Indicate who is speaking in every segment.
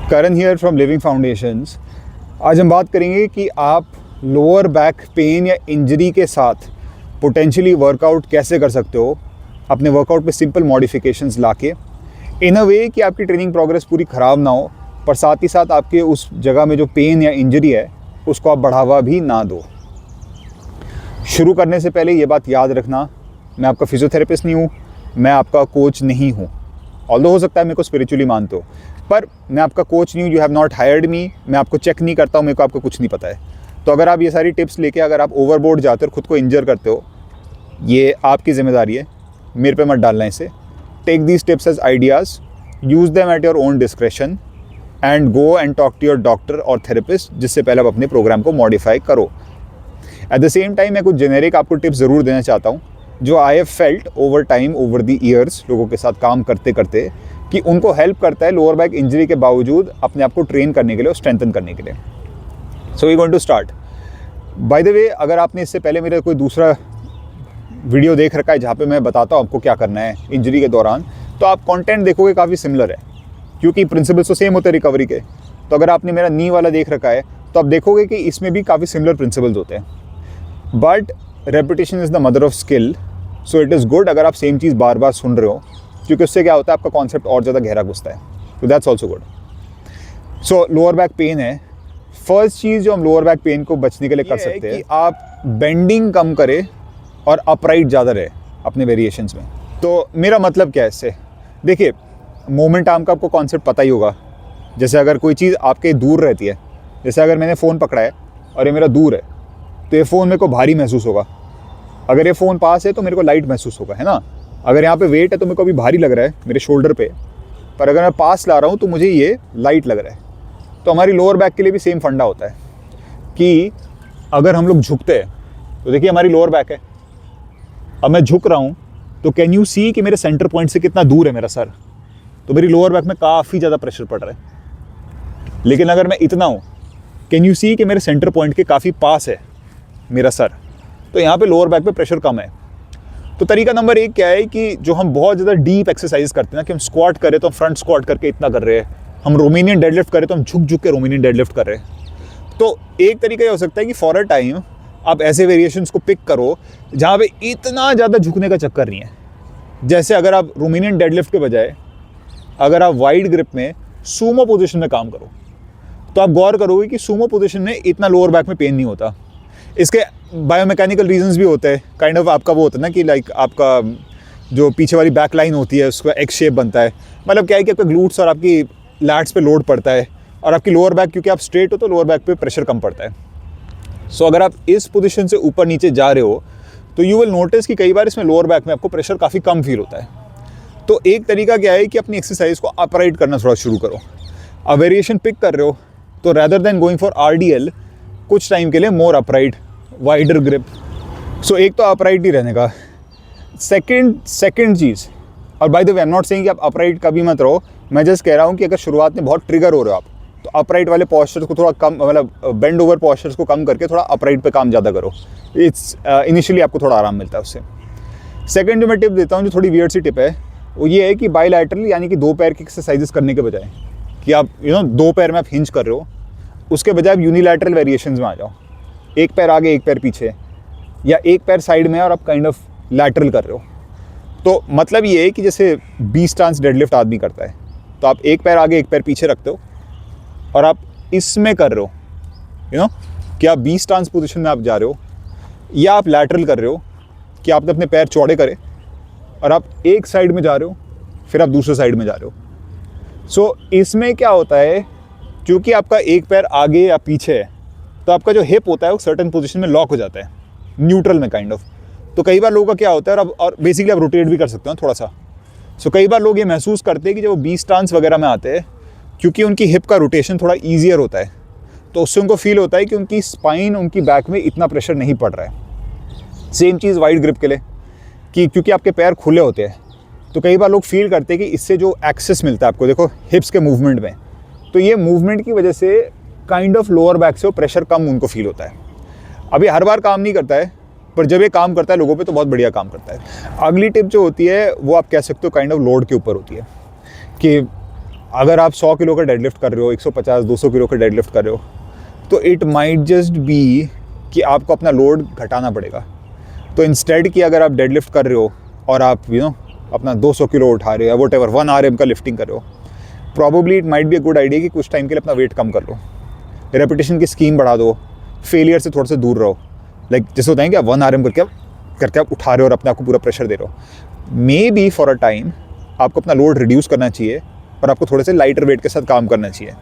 Speaker 1: Karan here from living foundations. आज हम बात करेंगे कि आप लोअर बैक पेन या इंजरी के साथ पोटेंशियली वर्कआउट कैसे कर सकते हो, अपने वर्कआउट में सिंपल मॉडिफिकेशंस लाके, इन अ वे कि आपकी ट्रेनिंग प्रोग्रेस पूरी ख़राब ना हो, पर साथ ही साथ आपके उस जगह में जो पेन या इंजरी है उसको आप बढ़ावा भी ना दो। शुरू करने से पहले ये बात याद रखना, मैं आपका फिजियोथेरेपिस्ट नहीं हूँ, मैं आपका कोच नहीं हूँ। ऑल्दो हो सकता है मेरे को स्पिरिचुअली मानते हो, पर मैं आपका कोच नहीं हूँ। यू हैव नॉट हायर्ड मी। मैं आपको चेक नहीं करता हूँ, मेरे को आपको कुछ नहीं पता है। तो अगर आप ये सारी टिप्स लेके अगर आप ओवरबोर्ड जाते हो और खुद को इंजर करते हो, ये आपकी जिम्मेदारी है, मेरे पे मत डालना इसे। Take these tips as ideas, use them at your own discretion and go and talk to your doctor और थेरेपिस्ट, जिससे पहले आप अपने प्रोग्राम को मॉडिफाई करो। एट द सेम टाइम मैं कुछ जेनेरिक आपको टिप्स ज़रूर देना चाहता हूँ जो I have felt over time, over the years, लोगों के साथ काम करते करते, कि उनको हेल्प करता है लोअर बैक इंजरी के बावजूद अपने आप को ट्रेन करने के लिए और स्ट्रेंथन करने के लिए। So we going to start. By the way, अगर आपने इससे पहले मेरा कोई दूसरा वीडियो देख रखा है जहाँ पे मैं बताता हूँ आपको क्या करना है इंजरी के दौरान, तो आप कंटेंट देखोगे काफ़ी सिमिलर है, क्योंकि प्रिंसिपल्स तो सेम होते हैं रिकवरी के। तो अगर आपने मेरा नी वाला देख रखा है तो आप देखोगे कि इसमें भी काफ़ी सिमिलर प्रिंसिपल्स होते हैं। But repetition is the mother of skill, so it is good अगर आप सेम चीज़ बार बार सुन रहे हो, क्योंकि उससे क्या होता है, आपका कॉन्सेप्ट और ज़्यादा गहरा घुसता है। तो that's also good. So lower back pain है, फर्स्ट चीज़ जो हम लोअर बैक पेन को बचने के लिए कर सकते हैं कि आप बेंडिंग कम करें और अपराइट ज़्यादा रहे अपने वेरिएशंस में। तो मेरा मतलब क्या है इससे, देखिए मोमेंट आर्म का आपको कॉन्सेप्ट पता ही होगा। जैसे अगर कोई चीज़ आपके दूर रहती है, जैसे अगर मैंने फ़ोन पकड़ा है और ये मेरा दूर है, तो ये फ़ोन मेरे को भारी महसूस होगा। अगर ये फ़ोन पास है तो मेरे को लाइट महसूस होगा, है ना। अगर यहाँ पे वेट है तो मेरे को अभी भारी लग रहा है मेरे शोल्डर पे, पर अगर मैं पास ला रहा हूँ तो मुझे ये लाइट लग रहा है। तो हमारी लोअर बैक के लिए भी सेम फंडा होता है कि अगर हम लोग झुकते हैं तो देखिए हमारी लोअर बैक है, अब मैं झुक रहा हूँ तो कैन यू सी कि मेरे सेंटर पॉइंट से कितना दूर है मेरा सर, तो मेरी लोअर बैक में काफ़ी ज़्यादा प्रेशर पड़ रहा है। लेकिन अगर मैं इतना हूँ, कैन यू सी कि मेरे सेंटर पॉइंट के काफ़ी पास है मेरा सर, तो यहाँ पे लोअर बैक पे प्रेशर कम है। तो तरीका नंबर 1 क्या है कि जो हम बहुत ज़्यादा डीप एक्सरसाइज करते हैं ना, कि हम स्क्वाट करें तो हम फ्रंट स्क्वाट करके इतना कर रहे हैं, हम रोमेनियन डेडलिफ्ट करें तो हम झुक झुक के रोमेनियन डेडलिफ्ट कर रहे हैं। तो एक तरीका ये हो सकता है कि फॉर अ टाइम आप ऐसे वेरिएशंस को पिक करो जहाँ पे इतना ज़्यादा झुकने का चक्कर नहीं है। जैसे अगर आप रोमेनियन डेडलिफ्ट के बजाय अगर आप वाइड ग्रिप में सूमो पोजीशन में काम करो, तो आप गौर करोगे कि सूमो पोजीशन में इतना लोअर बैक में पेन नहीं होता। इसके बायोमैकेनिकल रीजंस भी होते हैं, काइंड ऑफ आपका वो होता है ना कि लाइक आपका जो पीछे वाली बैक लाइन होती है उसका एक्स शेप बनता है। मतलब क्या है कि आपका ग्लूट्स और आपकी लैट्स पे लोड पड़ता है, और आपकी लोअर बैक, क्योंकि आप स्ट्रेट हो तो लोअर बैक पे प्रेशर कम पड़ता है। सो अगर आप इस पोजीशन से ऊपर नीचे जा रहे हो तो यू विल नोटिस कि कई बार इसमें लोअर बैक में आपको प्रेशर काफ़ी कम फील होता है। तो एक तरीका क्या है कि अपनी एक्सरसाइज को अपराइट करना थोड़ा शुरू करो। अब वेरिएशन पिक कर रहे हो तो rather than going for RDL, कुछ टाइम के लिए मोर अपराइट, वाइडर ग्रिप। सो एक तो अपराइट ही रहने का। सेकंड चीज़, और bye the way I am not saying कि आप अपराइट कभी मत रहो, मैं जस्ट कह रहा हूँ कि अगर शुरुआत में बहुत ट्रिगर हो रहे हो आप, तो अपराइट वाले पोस्चर्स को थोड़ा कम, मतलब बेंड ओवर पोस्चर्स को कम करके थोड़ा अपराइट पे काम ज़्यादा करो। इट्स इनिशियली आपको थोड़ा आराम मिलता है उससे। सेकंड जो मैं टिप देता हूँ, जो थोड़ी वियर्ड सी टिप है, वो ये है कि बायलैटरल, यानी कि 2 पैर की एक्सरसाइजेस करने के बजाय कि आप 2 पैर में आप हिंज कर रहे हो, उसके बजाय आप यूनिलैटरल वेरिएशंस में आ जाओ। एक पैर आगे एक पैर पीछे, या एक पैर साइड में और आप काइंड ऑफ लैटरल कर रहे हो। तो मतलब ये है कि जैसे 20 स्टांस डेडलिफ्ट आदमी करता है, तो आप एक पैर आगे एक पैर पीछे रखते हो और आप इसमें कर रहे हो, कि आप 20 स्टांस पोजीशन में आप जा रहे हो, या आप लैटरल कर रहे हो कि आपने अपने पैर चौड़े करे और आप एक साइड में जा रहे हो, फिर आप दूसरे साइड में जा रहे हो। सो इसमें क्या होता है, क्योंकि आपका एक पैर आगे या पीछे है, तो आपका जो हिप होता है वो सर्टेन पोजीशन में लॉक हो जाता है, न्यूट्रल में काइंड ऑफ। तो कई बार लोगों का क्या होता है, और बेसिकली आप रोटेट भी कर सकते हो थोड़ा सा। सो कई बार लोग ये महसूस करते हैं कि जब वो 20 स्टांस वगैरह में आते हैं, क्योंकि उनकी हिप का रोटेशन थोड़ा ईजियर होता है, तो उससे उनको फील होता है कि उनकी स्पाइन, उनकी बैक में इतना प्रेशर नहीं पड़ रहा है। सेम चीज़ वाइड ग्रिप के लिए, कि क्योंकि आपके पैर खुले होते हैं, तो कई बार लोग फील करते हैं कि इससे जो एक्सेस मिलता है आपको, देखो हिप्स के मूवमेंट में, तो ये मूवमेंट की वजह से काइंड ऑफ लोअर बैक से वो प्रेशर कम उनको फील होता है। अभी हर बार काम नहीं करता है, पर जब ये काम करता है लोगों पे तो बहुत बढ़िया काम करता है। अगली टिप जो होती है वो आप कह सकते हो काइंड ऑफ लोड के ऊपर होती है, कि अगर आप 100 किलो का डेडलिफ्ट कर रहे हो, 150-200 किलो का डेडलिफ्ट कर रहे हो, तो इट माइट जस्ट बी कि आपको अपना लोड घटाना पड़ेगा। तो इंस्टेड कि अगर आप डेडलिफ्ट कर रहे हो और आप अपना 200 किलो उठा रहे हो या व्हाटएवर 1 RM का लिफ्टिंग कर रहे हो, probably it might be a good idea कि कुछ टाइम के लिए अपना वेट कम कर लो, रेपिटेशन की स्कीम बढ़ा दो, फेलियर से थोड़ा सा दूर रहो। लाइक जैसे होता है कि आप 1 RM करके आप उठा रहे हो और अपने आप को पूरा प्रेशर दे रहे हो। May be for a time आपको अपना लोड रिड्यूस करना चाहिए और आपको थोड़े से लाइटर वेट के साथ काम करना चाहिए।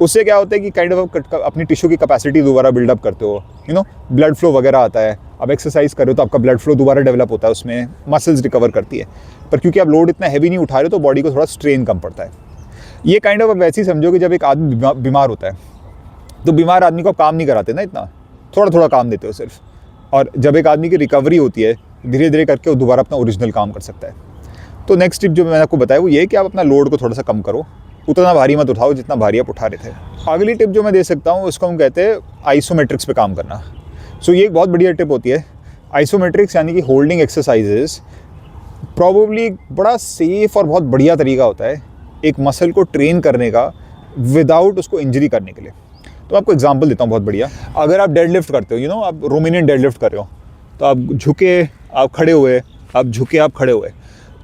Speaker 1: उससे क्या होता है कि काइंड ऑफ अपनी टिश्यू की कैपेसिटी दोबारा बिल्डअप करते हो, ब्लड फ्लो वगैरह आता है। अब एक्सरसाइज कर रहे हो तो आपका ब्लड फ्लो दोबारा डेवलप होता है, उसमें मसल्स रिकवर करती है। पर क्योंकि आप लोड इतना हैवी नहीं उठा रहे हो तो बॉडी को थोड़ा स्ट्रेन कम पड़ता है। ये काइंड ऑफ वैसे ही समझो कि जब एक आदमी बीमार होता है तो बीमार आदमी को काम नहीं कराते ना, इतना थोड़ा थोड़ा काम देते हो सिर्फ। और जब एक आदमी की रिकवरी होती है धीरे धीरे करके वो दोबारा अपना ओरिजिनल काम कर सकता है। तो नेक्स्ट टिप जो मैंने आपको बताया वो ये है कि आप अपना लोड को थोड़ा सा कम करो, उतना भारी मत उठाओ जितना भारी आप उठा रहे थे। अगली टिप जो मैं दे सकता हूँ उसको हम कहते हैं आइसोमेट्रिक्स पे काम करना। सो ये एक बहुत बढ़िया टिप होती है। आइसोमेट्रिक्स यानी कि होल्डिंग एक्सरसाइजेस प्रॉबेबली बड़ा सेफ और बहुत बढ़िया तरीका होता है एक मसल को ट्रेन करने का विदाउट उसको इंजरी करने के लिए। तो आपको एग्जांपल देता हूँ बहुत बढ़िया। अगर आप डेडलिफ्ट करते हो, आप रोमेनियन डेडलिफ्ट कर रहे हो, तो आप झुके आप खड़े हुए, आप झुके आप खड़े हुए।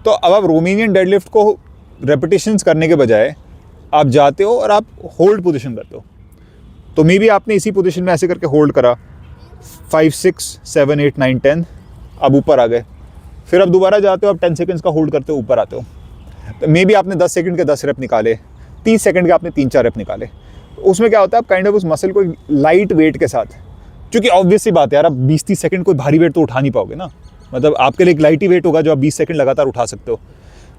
Speaker 1: तो अब आप रोमेनियन डेडलिफ्ट को रेपिटेशंस करने के बजाय आप जाते हो और आप होल्ड पोजीशन करते हो। तो मे बी आपने इसी पोजीशन में ऐसे करके होल्ड करा 5, 6, 7, 8, 9, 10, अब ऊपर आ गए। फिर अब दोबारा जाते हो, आप 10 सेकंड्स का होल्ड करते हो, ऊपर आते हो। तो मे बी आपने 10 सेकंड के 10 रेप निकाले, 30 सेकंड के आपने 3-4 रेप निकाले। उसमें क्या होता है, आप काइंड ऑफ उस मसल को लाइट वेट के साथ, क्योंकि ऑब्वियस सी बात है यार, आप 20-30 सेकंड कोई भारी वेट तो उठा नहीं पाओगे ना। मतलब आपके लिए एक लाइट ही वेट होगा जो आप 20 सेकंड लगातार उठा सकते हो।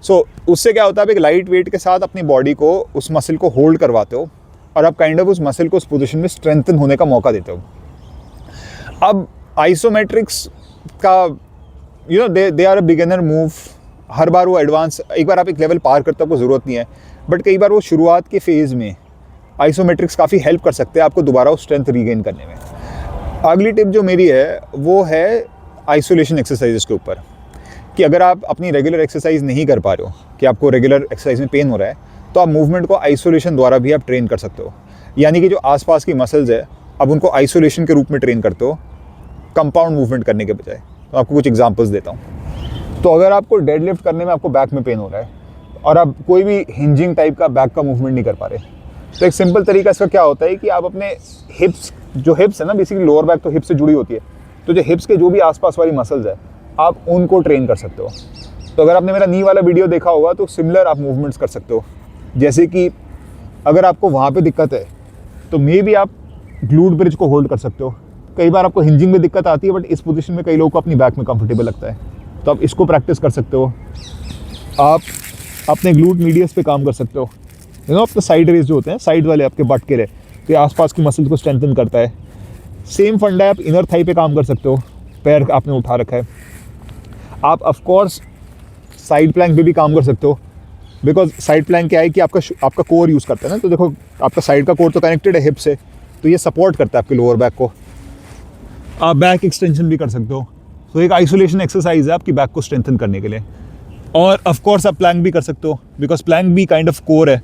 Speaker 1: सो उससे क्या होता है, आप एक लाइट वेट के साथ अपनी बॉडी को, उस मसल को होल्ड करवाते हो और आप काइंड ऑफ उस मसल को उस पोजीशन में स्ट्रेंथन होने का मौका देते हो। अब आइसोमेट्रिक्स का they are a beginner move. हर बार वो एडवांस, एक बार आप एक लेवल पार करते हो आपको ज़रूरत नहीं है, बट कई बार वो शुरुआत के फेज़ में आइसोमेट्रिक्स काफ़ी हेल्प कर सकते हैं आपको दोबारा वो स्ट्रेंथ रीगेन करने में। अगली टिप जो मेरी है वो है आइसोलेशन एक्सरसाइजेस के ऊपर, कि अगर आप अपनी रेगुलर एक्सरसाइज नहीं कर पा रहे हो, कि आपको रेगुलर एक्सरसाइज में पेन हो रहा है, तो आप मूवमेंट को आइसोलेशन द्वारा भी आप ट्रेन कर सकते हो। यानी कि जो आसपास की मसल्स है अब उनको आइसोलेशन के रूप में ट्रेन करते हो, कंपाउंड मूवमेंट करने के बजाय। तो आपको कुछ एग्जांपल्स देता हूँ। तो अगर आपको डेडलिफ्ट करने में आपको बैक में पेन हो रहा है और आप कोई भी हिंजिंग टाइप का बैक का मूवमेंट नहीं कर पा रहे, तो एक सिंपल तरीका इसका क्या होता है कि आप अपने हिप्स, जो हिप्स है ना, बेसिकली लोअर बैक तो हिप्स से जुड़ी होती है, तो जो हिप्स के जो भी आसपास वाली मसल्स है आप उनको ट्रेन कर सकते हो। तो अगर आपने मेरा नी वाला वीडियो देखा होगा तो सिमिलर आप मूवमेंट्स कर सकते हो। जैसे कि अगर आपको वहाँ पे दिक्कत है तो मे बी आप ग्लूट ब्रिज को होल्ड कर सकते हो। कई बार आपको हिंजिंग में दिक्कत आती है, बट इस पोजीशन में कई लोगों को अपनी बैक में कंफर्टेबल लगता है, तो आप इसको प्रैक्टिस कर सकते हो। आप अपने ग्लूट मीडियस पे काम कर सकते हो। आपके साइड रेस जो होते हैं, साइड वाले आपके बट के रहे, तो ये आसपास की मसल्स को स्ट्रेंथन करता है। सेम फंडा है, आप इनर थाई पे काम कर सकते हो, पैर आपने उठा रखा है। आप ऑफ कोर्स साइड प्लैंक पे भी काम कर सकते हो, बिकॉज साइड प्लैंक क्या है कि आपका कोर यूज़ करता है ना, तो देखो आपका साइड का कोर तो कनेक्टेड है हिप से, तो ये सपोर्ट करता है आपके लोअर बैक को। आप बैक एक्सटेंशन भी कर सकते हो। तो एक आइसोलेशन एक्सरसाइज है आपकी बैक को स्ट्रेंथन करने के लिए। और ऑफ कोर्स आप प्लैंक भी कर सकते हो, बिकॉज प्लैंक भी काइंड ऑफ कोर है।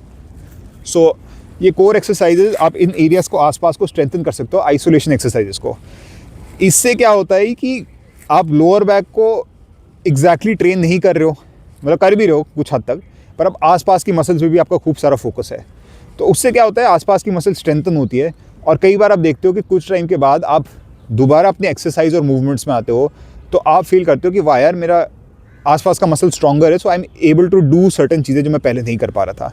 Speaker 1: सो ये कोर एक्सरसाइजेज आप इन एरियाज़ को आसपास को स्ट्रेंथन कर सकते हो आइसोलेशन एक्सरसाइजेस को। इससे क्या होता है कि आप लोअर बैक को एग्जैक्टली ट्रेन नहीं कर रहे हो, मतलब कर भी रहे हो कुछ हद तक, पर अब आसपास की मसल्स पे भी आपका खूब सारा फोकस है। तो उससे क्या होता है, आसपास की मसल स्ट्रेंथन होती है। और कई बार आप देखते हो कि कुछ टाइम के बाद आप दोबारा अपने एक्सरसाइज और मूवमेंट्स में आते हो तो आप फील करते हो कि वाह यार, मेरा आसपास का मसल स्ट्रॉन्गर है, so I am able to do certain चीज़ें जो मैं पहले नहीं कर पा रहा था।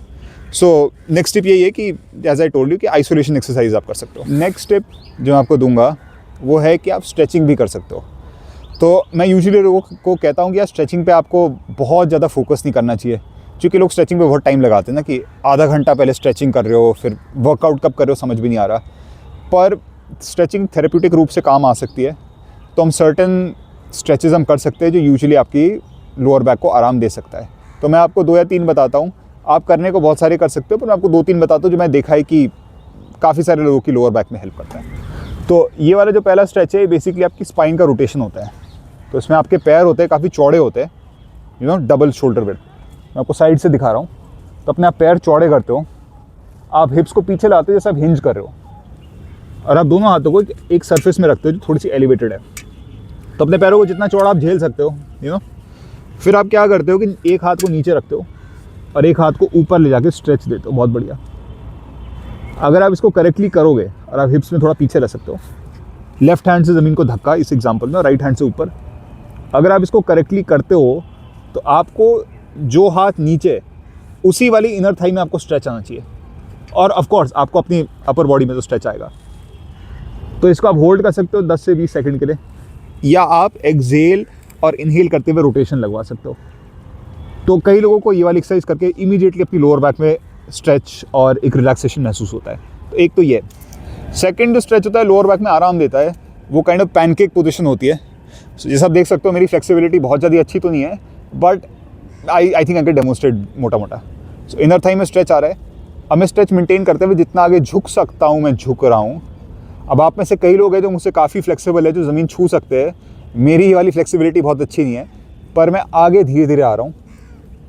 Speaker 1: सो नेक्स्ट टिप यही है कि एज आई टोल्ड यू कि आइसोलेशन एक्सरसाइज आप कर सकते हो। नेक्स्ट टिप जो मैं आपको दूंगा वो है कि आप स्ट्रेचिंग भी कर सकते हो। तो मैं यूजुअली लोगों को कहता हूँ कि यार स्ट्रेचिंग पे आपको बहुत ज़्यादा फोकस नहीं करना चाहिए, क्योंकि लोग स्ट्रेचिंग पे बहुत टाइम लगाते हैं ना, कि आधा घंटा पहले स्ट्रेचिंग कर रहे हो, फिर वर्कआउट कब कर रहे हो समझ भी नहीं आ रहा। पर स्ट्रेचिंग थेरेप्यूटिक रूप से काम आ सकती है। तो हम सर्टेन स्ट्रेचेस हम कर सकते हैं जो यूजुअली आपकी लोअर बैक को आराम दे सकता है। तो मैं आपको 2 या 3 बताता हूँ। आप करने को बहुत सारे कर सकते हो, पर मैं आपको 2-3 बताता हूँ जो मैं देखा है कि काफ़ी सारे लोगों की लोअर बैक में हेल्प करता है। तो ये वाला जो पहला स्ट्रेच है बेसिकली आपकी स्पाइन का रोटेशन होता है। तो इसमें आपके पैर होते हैं काफ़ी चौड़े होते हैं, डबल शोल्डर विड्थ। मैं आपको साइड से दिखा रहा हूँ। तो तो अपने आप पैर चौड़े करते हो, आप हिप्स को पीछे लाते हो जैसे आप हिंज कर रहे हो, और आप दोनों हाथों को एक सरफेस में रखते हो जो थोड़ी सी एलिवेटेड है। तो अपने पैरों को जितना चौड़ा आप झेल सकते हो, यू नो। फिर आप क्या करते हो कि एक हाथ को नीचे रखते हो और एक हाथ को ऊपर ले जाके स्ट्रेच देते हो। बहुत बढ़िया। अगर आप इसको करेक्टली करोगे और आप हिप्स में थोड़ा पीछे रह सकते हो, लेफ्ट हैंड से ज़मीन को धक्का इस एग्जांपल में, राइट हैंड से ऊपर। अगर आप इसको करेक्टली करते हो तो आपको जो हाथ नीचे, उसी वाली इनर थाई में आपको स्ट्रेच आना चाहिए, और ऑफ कोर्स आपको अपनी अपर बॉडी में तो स्ट्रेच आएगा। तो इसको आप होल्ड कर सकते हो 10 से 20 सेकंड के लिए, या आप एक्सहेल और इनहेल करते हुए रोटेशन लगवा सकते हो। तो कई लोगों को ये वाली एक्सरसाइज करके इमीडिएटली अपनी लोअर बैक में स्ट्रेच और एक रिलैक्सेशन महसूस होता है। तो एक तो ये। सेकंड जो स्ट्रेच होता है लोअर बैक में आराम देता है, वो काइंड ऑफ पैनकेक पोजीशन होती है। जैसे आप देख सकते हो मेरी फ्लेक्सिबिलिटी बहुत ज़्यादा अच्छी तो नहीं है, but I think I can demonstrate मोटा मोटा। सो इनर थाई में स्ट्रेच आ रहा है। अब मैं स्ट्रेच मेंटेन करते हुए जितना आगे झुक सकता हूँ मैं झुक रहा हूँ। अब आप में से कई लोग हैं जो मुझसे काफ़ी फ्लेक्सिबल है, जो ज़मीन छू सकते हैं। मेरी ही वाली फ्लेक्सिबिलिटी बहुत अच्छी नहीं है, पर मैं आगे धीरे धीरे आ रहा हूँ।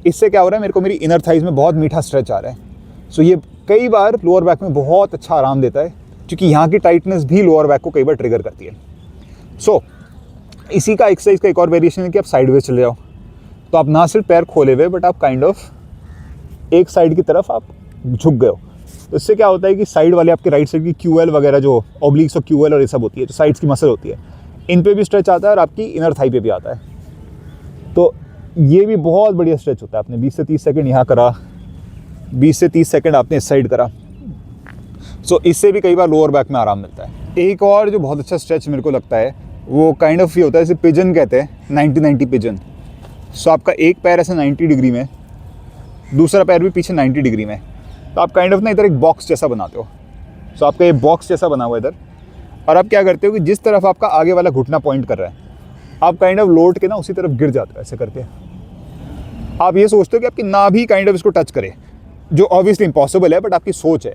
Speaker 1: इससे क्या हो रहा है, मेरे को मेरी इनर थाइज में बहुत मीठा स्ट्रेच आ रहा है। सो ये कई बार लोअर बैक में बहुत अच्छा आराम देता है, क्योंकि यहाँ की टाइटनेस भी लोअर बैक को कई बार ट्रिगर करती है। सो इसी का एक्सरसाइज का एक और वेरिएशन है कि आप साइडवेज चले जाओ। तो आप ना सिर्फ पैर खोले हुए, बट आप काइंड ऑफ एक साइड की तरफ आप झुक गए हो। तो इससे क्या होता है कि साइड वाले आपके राइट साइड की क्यूएल वगैरह, जो ऑब्लिक्स और क्यूएल और ये सब होती है, जो साइड्स की मसल होती है, इन पे भी स्ट्रेच आता है और आपकी इनर थाई पे भी आता है। तो ये भी बहुत बढ़िया स्ट्रेच होता है। आपने 20 से 30 सेकंड यहाँ करा, 20 से 30 सेकंड आपने इस साइड करा। सो इससे भी कई बार लोअर बैक में आराम मिलता है। एक और जो बहुत अच्छा स्ट्रेच मेरे को लगता है, वो काइंड ऑफ ये होता है, जैसे पिजन कहते हैं, 90-90 पिजन। सो आपका एक पैर ऐसे 90 डिग्री में, दूसरा पैर भी पीछे 90 डिग्री में। तो आप काइंड ऑफ ना इधर एक बॉक्स जैसा बनाते हो। सो आपका ये बॉक्स जैसा बना हुआ है इधर, और आप क्या करते हो कि जिस तरफ आपका आगे वाला घुटना पॉइंट कर रहा है, आप काइंड ऑफ लौट के ना उसी तरफ गिर जाते हो ऐसे करके। आप ये सोचते हो कि आपकी नाभि काइंड ऑफ इसको टच करे, जो ऑब्वियसली इम्पॉसिबल है, बट आपकी सोच है।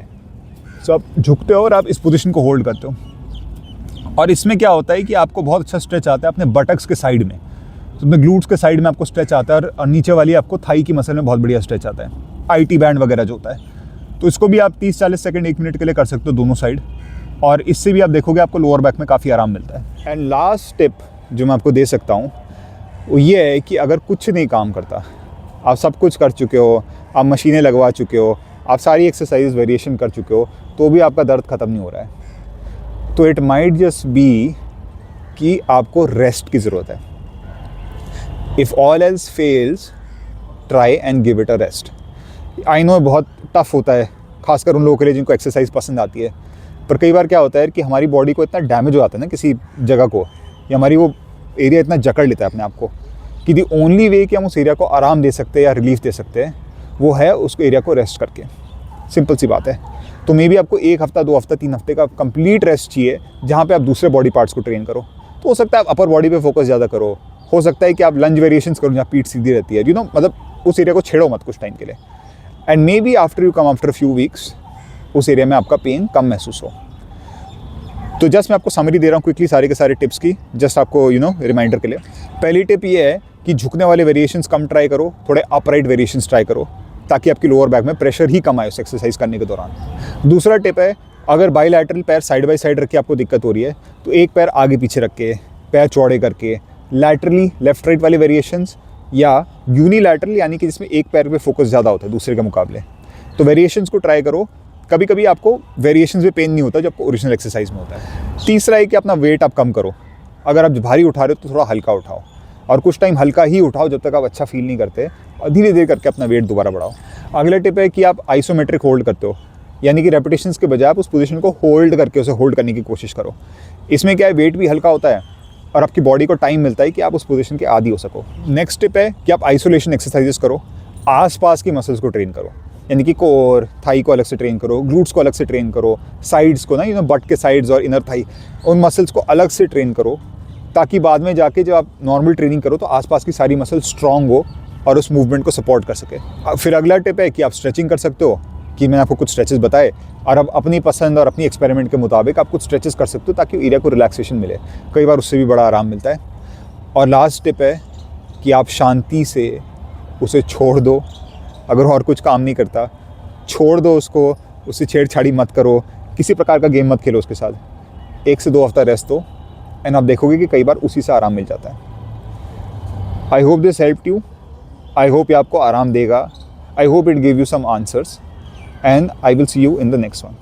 Speaker 1: सो आप झुकते हो और आप इस पोजीशन को होल्ड करते हो, और इसमें क्या होता है कि आपको बहुत अच्छा स्ट्रेच आता है अपने बटक्स के साइड में। तो अपने ग्लूट्स के साइड में आपको स्ट्रेच आता है, और नीचे वाली आपको थाई की मसल में बहुत बढ़िया स्ट्रेच आता है, IT बैंड वगैरह जो होता है। तो इसको भी आप 30-40 सेकंड 1 मिनट के लिए कर सकते हो दोनों साइड, और इससे भी आप देखोगे आपको लोअर बैक में काफ़ी आराम मिलता है। एंड लास्ट टिप जो मैं आपको दे सकता हूँ वो ये है कि अगर कुछ नहीं काम करता, आप सब कुछ कर चुके हो, आप मशीनें लगवा चुके हो, आप सारी एक्सरसाइज वेरिएशन कर चुके हो, तो भी आपका दर्द ख़त्म नहीं हो रहा है, तो इट माइट जस्ट बी कि आपको रेस्ट की ज़रूरत है। If all else fails, try and give it a rest. I know बहुत टफ होता है, खासकर उन लोगों के लिए जिनको एक्सरसाइज पसंद आती है, पर कई बार क्या होता है कि हमारी बॉडी को इतना डैमेज हो जाता है ना किसी जगह को, या हमारी वो एरिया इतना जकड़ लेता है अपने आप को, कि दी ओनली वे कि हम उस एरिया को आराम दे सकते हैं या रिलीफ दे सकते हैं, वो है उसको एरिया को रेस्ट करके। सिंपल सी बात है। तो मे बी आपको 1 हफ्ता, 2 हफ्ता, 3 हफ्ते का कंप्लीट रेस्ट चाहिए, जहाँ पे आप दूसरे बॉडी पार्ट्स को ट्रेन करो। तो हो सकता है आप अपर बॉडी पे फोकस ज़्यादा करो, हो सकता है कि आप लंज वेरिएशंस करो जहाँ पीठ सीधी रहती है, यू नो, मतलब उस एरिया को छेड़ो मत कुछ टाइम के लिए। And may be after you come after few weeks, उस एरिया में आपका पेन कम महसूस हो। तो जस्ट मैं आपको समरी दे रहा हूँ क्विकली सारे के सारे टिप्स की, जस्ट आपको यू नो रिमाइंडर के लिए। पहली टिप ये है कि झुकने वाले वेरिएशंस कम ट्राई करो, थोड़े अपराइट वेरिएशंस ट्राई करो, ताकि आपकी लोअर बैक में प्रेशर ही कम आए उस एक्सरसाइज करने के दौरान। दूसरा टिप है, अगर बाईलैटरल पैर साइड बाय साइड रख के आपको दिक्कत हो रही है, तो एक पैर आगे पीछे रख के, पैर चौड़े करके, लैटरली लेफ्ट राइट वाले वेरिएशंस, या यूनिलैटरल यानी कि जिसमें एक पैर पे फोकस ज़्यादा होता है दूसरे के मुकाबले, तो वेरिएशंस को ट्राई करो। कभी कभी आपको वेरिएशंस में पेन नहीं होता जो आपको ओरिजिनल एक्सरसाइज में होता है। तीसरा है कि अपना वेट आप कम करो। अगर आप भारी उठा रहे हो तो थोड़ा हल्का उठाओ, और कुछ टाइम हल्का ही उठाओ जब तक आप अच्छा फील नहीं करते, और धीरे धीरे करके अपना वेट दोबारा बढ़ाओ। अगला टिप है कि आप आइसोमेट्रिक होल्ड करते हो, यानी कि रेपिटेशंस के बजाय आप उस पोजीशन को होल्ड करके उसे होल्ड करने की कोशिश करो। इसमें क्या है, वेट भी हल्का होता है और आपकी बॉडी को टाइम मिलता है कि आप उस पोजीशन के आदी हो सको। नेक्स्ट टिप है कि आप आइसोलेशन एक्सरसाइजेस करो, आसपास की मसल्स को ट्रेन करो, यानी कि कोर, थाई को अलग से ट्रेन करो, ग्लूट्स को अलग से ट्रेन करो, साइड्स को ना, यू नो, बट के साइड्स और इनर थाई, उन मसल्स को अलग से ट्रेन करो, ताकि बाद में जाके जब आप नॉर्मल ट्रेनिंग करो तो आसपास की सारी मसल स्ट्रॉन्ग हो और उस मूवमेंट को सपोर्ट कर सके। फिर अगला टिप है कि आप स्ट्रेचिंग कर सकते हो, कि मैंने आपको कुछ स्ट्रेचेस बताए, और अब अपनी पसंद और अपनी एक्सपेरिमेंट के मुताबिक आप कुछ स्ट्रेचेस कर सकते हो ताकि एरिया को रिलैक्सेशन मिले। कई बार उससे भी बड़ा आराम मिलता है। और लास्ट टिप है कि आप शांति से उसे छोड़ दो, अगर और कुछ काम नहीं करता, छोड़ दो उसको, उससे छेड़छाड़ी मत करो, किसी प्रकार का गेम मत खेलो उसके साथ। 1 से 2 हफ्ता रेस्ट दो एंड आप देखोगे कि कई बार उसी से आराम मिल जाता है। I hope this helped you. I hope ये आपको आराम देगा। I hope it give you some answers and I will see you in the next one.